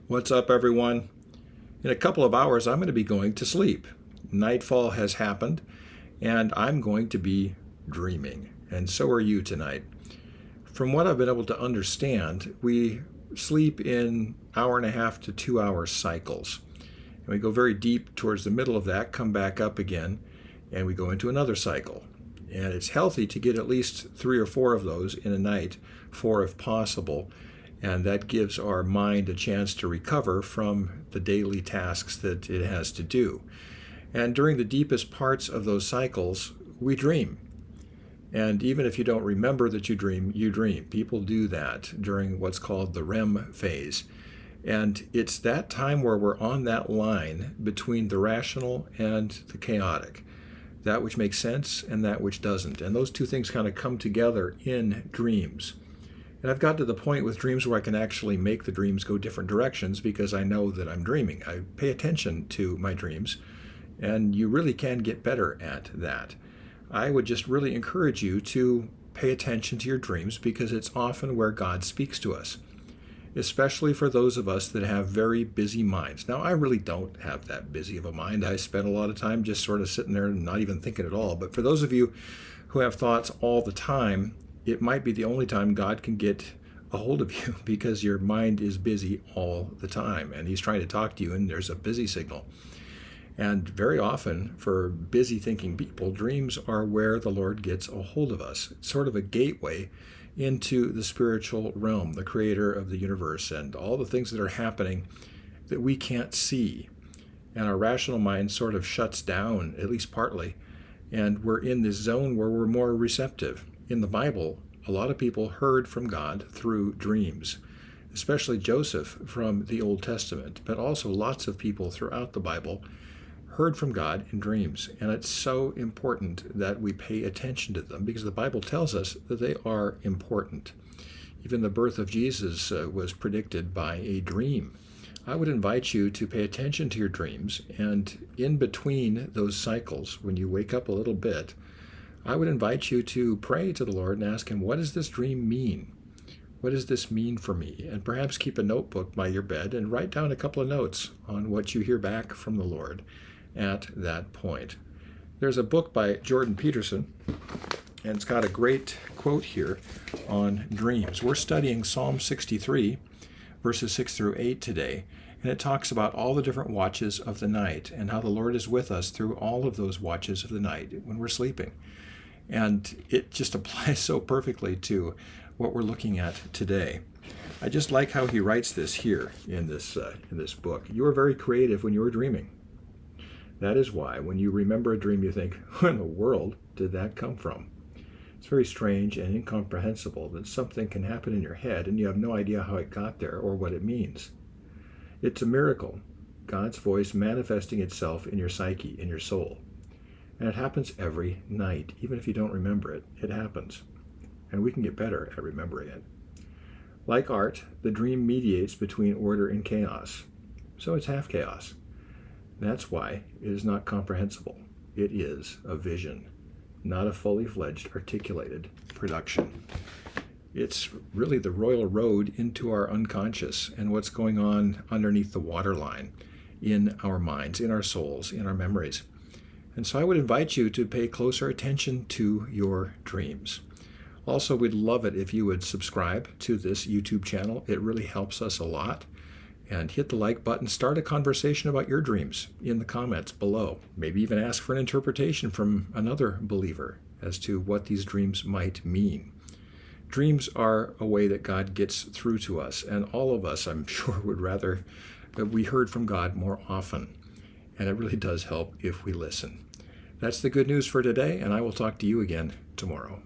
What's up, everyone? In a couple of hours, I'm going to be going to sleep. Nightfall has happened, and I'm going to be dreaming. And so are you tonight. From what I've been able to understand, we sleep in hour and a half to 2 hour cycles. And we go very deep towards the middle of that, come back up again, and we go into another cycle. And it's healthy to get at least 3 or 4 of those in a night, 4 if possible. And that gives our mind a chance to recover from the daily tasks that it has to do. And during the deepest parts of those cycles, we dream. And even if you don't remember that you dream, you dream. People do that during what's called the REM phase. And it's that time where we're on that line between the rational and the chaotic, that which makes sense and that which doesn't. And those two things kind of come together in dreams. And I've got to the point with dreams where I can actually make the dreams go different directions because I know that I'm dreaming. I pay attention to my dreams, and you really can get better at that. I would just really encourage you to pay attention to your dreams because it's often where God speaks to us, especially for those of us that have very busy minds. Now, I really don't have that busy of a mind. I spend a lot of time just sort of sitting there and not even thinking at all. But for those of you who have thoughts all the time, it might be the only time God can get a hold of you because your mind is busy all the time and he's trying to talk to you and there's a busy signal. And very often for busy thinking people, dreams are where the Lord gets a hold of us. It's sort of a gateway into the spiritual realm, the creator of the universe and all the things that are happening that we can't see. And our rational mind sort of shuts down, at least partly, and we're in this zone where we're more receptive. In the Bible, a lot of people heard from God through dreams, especially Joseph from the Old Testament, but also lots of people throughout the Bible heard from God in dreams. And it's so important that we pay attention to them because the Bible tells us that they are important. Even the birth of Jesus was predicted by a dream. I would invite you to pay attention to your dreams, and in between those cycles, when you wake up a little bit, I would invite you to pray to the Lord and ask him, what does this dream mean? What does this mean for me? And perhaps keep a notebook by your bed and write down a couple of notes on what you hear back from the Lord at that point. There's a book by Jordan Peterson, and it's got a great quote here on dreams. We're studying Psalm 63, verses 6 through 8 today, and it talks about all the different watches of the night and how the Lord is with us through all of those watches of the night when we're sleeping. And it just applies so perfectly to what we're looking at today. I just like how he writes this here in this book. You are very creative when you are dreaming. That is why when you remember a dream, you think, where in the world did that come from? It's very strange and incomprehensible that something can happen in your head and you have no idea how it got there or what it means. It's a miracle, God's voice manifesting itself in your psyche, in your soul. And it happens every night. Even if you don't remember it, it happens. And we can get better at remembering it. Like art, the dream mediates between order and chaos. So it's half chaos. That's why it is not comprehensible. It is a vision, not a fully fledged, articulated production. It's really the royal road into our unconscious and what's going on underneath the waterline in our minds, in our souls, in our memories. And so I would invite you to pay closer attention to your dreams. Also, we'd love it if you would subscribe to this YouTube channel. It really helps us a lot. And hit the like button. Start a conversation about your dreams in the comments below. Maybe even ask for an interpretation from another believer as to what these dreams might mean. Dreams are a way that God gets through to us. And all of us, I'm sure, would rather that we heard from God more often. And it really does help if we listen. That's the good news for today, and I will talk to you again tomorrow.